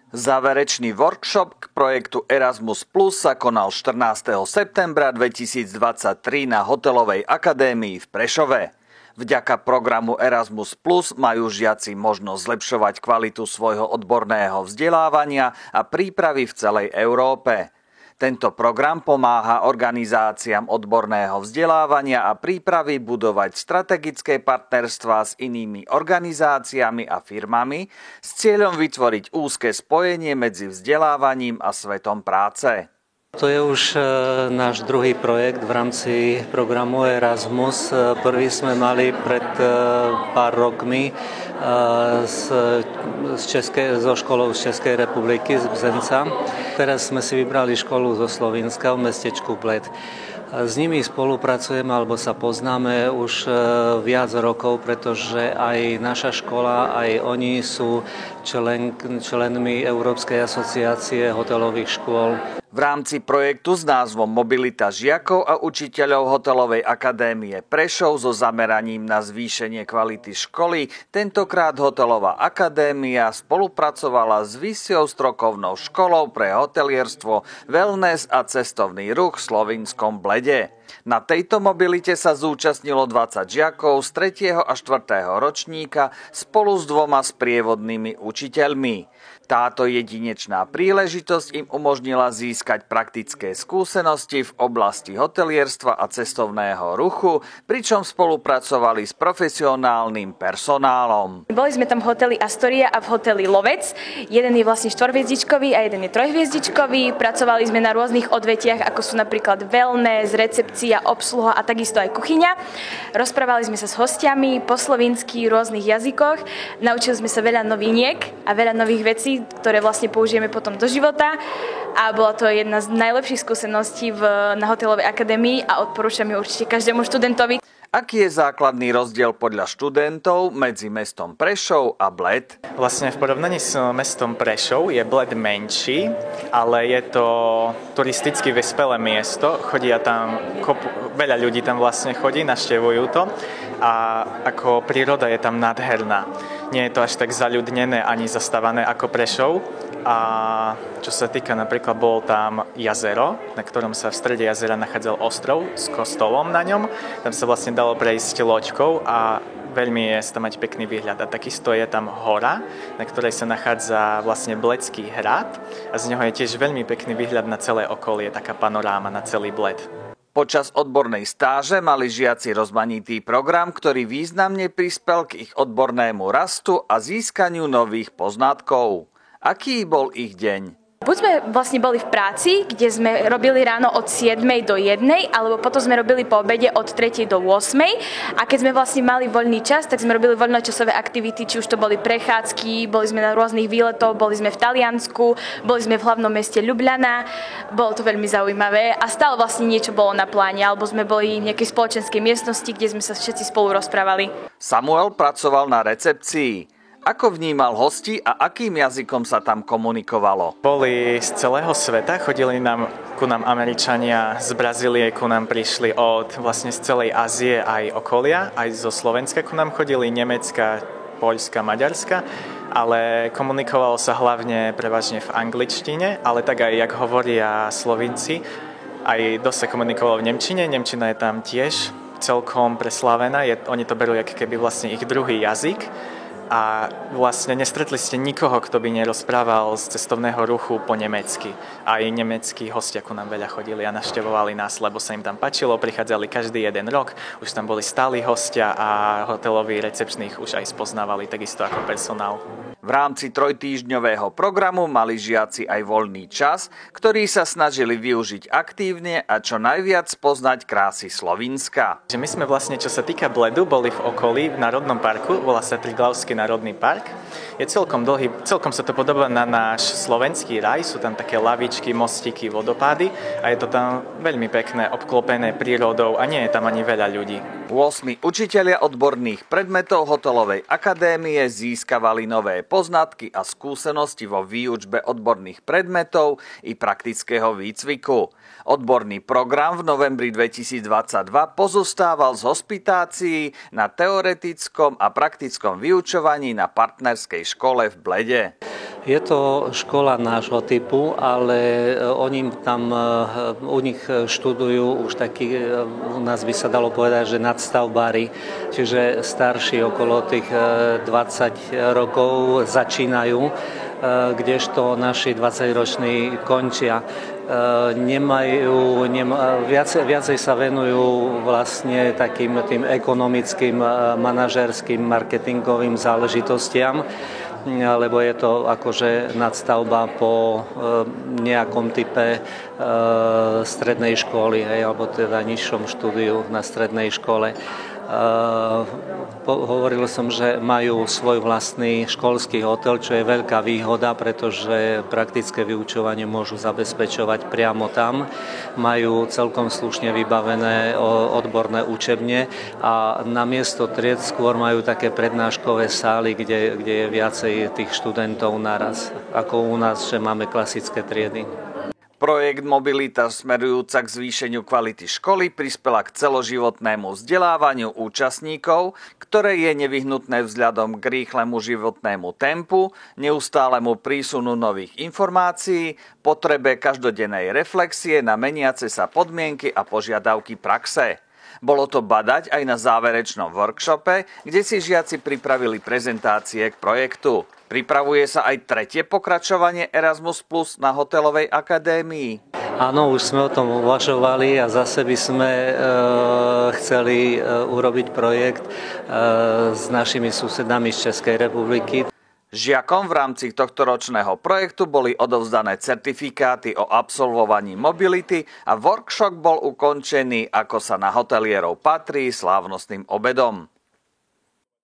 Záverečný workshop k projektu Erasmus Plus sa konal 14. septembra 2023 na Hotelovej akadémii v Prešove. Vďaka programu Erasmus Plus majú žiaci možnosť zlepšovať kvalitu svojho odborného vzdelávania a prípravy v celej Európe. Tento program pomáha organizáciám odborného vzdelávania a prípravy budovať strategické partnerstvá s inými organizáciami a firmami s cieľom vytvoriť úzke spojenie medzi vzdelávaním a svetom práce. To je už náš druhý projekt v rámci programu Erasmus. Prvý sme mali pred pár rokmi so školou z Českej republiky, z Bzenca. Teraz sme si vybrali školu zo Slovenska v mestečku Bled. S nimi spolupracujeme alebo sa poznáme už viac rokov, pretože aj naša škola, aj oni sú členmi Európskej asociácie hotelových škôl. V rámci projektu s názvom Mobilita žiakov a učiteľov Hotelovej akadémie Prešov so zameraním na zvýšenie kvality školy tentokrát Hotelová akadémia spolupracovala s Vyššou strokovnou školou pre hotelierstvo, wellness a cestovný ruch v slovinskom Blede. Na tejto mobilite sa zúčastnilo 20 žiakov z 3. a 4. ročníka spolu s 2 sprievodnými učiteľmi. Táto jedinečná príležitosť im umožnila získať praktické skúsenosti v oblasti hotelierstva a cestovného ruchu, pričom spolupracovali s profesionálnym personálom. Boli sme tam v hoteli Astoria a v hoteli Lovec. Jeden je vlastne 4-hviezdičkový a jeden je 3-hviezdičkový. Pracovali sme na rôznych odvetiach, ako sú napríklad wellness, recepcia, obsluha a takisto aj kuchyňa. Rozprávali sme sa s hostiami po slovinsky v rôznych jazykoch. Naučili sme sa veľa noviniek a veľa nových vecí, ktoré vlastne použijeme potom do života. A bola to jedna z najlepších skúseností na Hotelovej akadémii a odporúčam ju určite každému študentovi. Aký je základný rozdiel podľa študentov medzi mestom Prešov a Bled? Vlastne v porovnaní s mestom Prešov je Bled menší, ale je to turisticky vyspelé miesto. Veľa ľudí tam vlastne chodí, navštevujú to a ako príroda je tam nádherná. Nie je to až tak zaľudnené ani zastávané ako Prešov. A čo sa týka, napríklad bol tam jazero, na ktorom sa v strede jazera nachádzal ostrov s kostolom na ňom. Tam sa vlastne dalo prejsť loďkou a veľmi je tam mať pekný výhľad. A takisto je tam hora, na ktorej sa nachádza vlastne Bledský hrad a z neho je tiež veľmi pekný výhľad na celé okolie, taká panoráma na celý Bled. Počas odbornej stáže mali žiaci rozmanitý program, ktorý významne prispel k ich odbornému rastu a získaniu nových poznatkov. Aký bol ich deň? Buď sme vlastne boli v práci, kde sme robili ráno od 7 do 1, alebo potom sme robili po obede od 3 do 8. A keď sme vlastne mali voľný čas, tak sme robili voľnočasové aktivity, či už to boli prechádzky, boli sme na rôznych výletoch, boli sme v Taliansku, boli sme v hlavnom meste Ljubljana. Bolo to veľmi zaujímavé a stále vlastne niečo bolo na pláne, alebo sme boli v nejakej spoločenskej miestnosti, kde sme sa všetci spolu rozprávali. Samuel pracoval na recepcii. Ako vnímal hosti a akým jazykom sa tam komunikovalo? Boli z celého sveta, chodili ku nám Američania, z Brazílie ku nám prišli vlastne z celej Ázie aj okolia, aj zo Slovenska ku nám chodili, Nemecka, Poľska, Maďarska, ale komunikovalo sa hlavne prevažne v angličtine, ale tak aj jak hovoria Slovinci, aj dosť sa komunikovalo v nemčine, nemčina je tam tiež celkom preslávená, oni to berú ako keby vlastne ich druhý jazyk. A vlastne nestretli ste nikoho, kto by nerozprával z cestovného ruchu po nemecky. Aj nemeckí hostia ku nám veľa chodili a navštevovali nás, lebo sa im tam páčilo, prichádzali každý jeden rok, už tam boli stáli hostia a hoteloví recepčných už aj spoznávali, takisto ako personál. V rámci 3-týždňového programu mali žiaci aj voľný čas, ktorý sa snažili využiť aktívne a čo najviac poznať krásy Slovinska. My sme vlastne, čo sa týka Bledu, boli v okolí v národnom parku, volá sa Triglavský národný park. Je celkom dlhý, celkom sa to podobá na náš slovenský raj, sú tam také lavičky, mostiky, vodopády a je to tam veľmi pekné, obklopené prírodou a nie je tam ani veľa ľudí. 8 učitelia odborných predmetov Hotelovej akadémie získavali nové poznatky a skúsenosti vo výučbe odborných predmetov i praktického výcviku. Odborný program v novembri 2022 pozostával z hospitácií na teoretickom a praktickom vyučovaní na partnerskej škole v Blede. Je to škola nášho typu, ale oni tam u nich študujú už takí, u nás by sa dalo povedať, že nadstavbári, čiže starší okolo tých 20 rokov začínajú, kdežto naši 20-roční končia. Viacej sa venujú vlastne takým tým ekonomickým, manažerským, marketingovým záležitostiam, lebo je to akože nadstavba po nejakom type strednej školy, alebo teda nižšom štúdiu na strednej škole. Hovoril som, že majú svoj vlastný školský hotel, čo je veľká výhoda, pretože praktické vyučovanie môžu zabezpečovať priamo tam. Majú celkom slušne vybavené odborné učebne a namiesto tried skôr majú také prednáškové sály, kde je viacej tých študentov naraz, ako u nás, že máme klasické triedy. Projekt Mobilita smerujúca k zvýšeniu kvality školy prispela k celoživotnému vzdelávaniu účastníkov, ktoré je nevyhnutné vzhľadom k rýchlemu životnému tempu, neustálemu prísunu nových informácií, potrebe každodennej reflexie na meniace sa podmienky a požiadavky praxe. Bolo to badať aj na záverečnom workshope, kde si žiaci pripravili prezentácie k projektu. Pripravuje sa aj tretie pokračovanie Erasmus Plus na Hotelovej akadémii. Áno, už sme o tom uvažovali a zase by sme chceli urobiť projekt s našimi susedami z Českej republiky. Žiakom v rámci tohtoročného projektu boli odovzdané certifikáty o absolvovaní mobility a workshop bol ukončený, ako sa na hotelierov patrí, slávnostným obedom.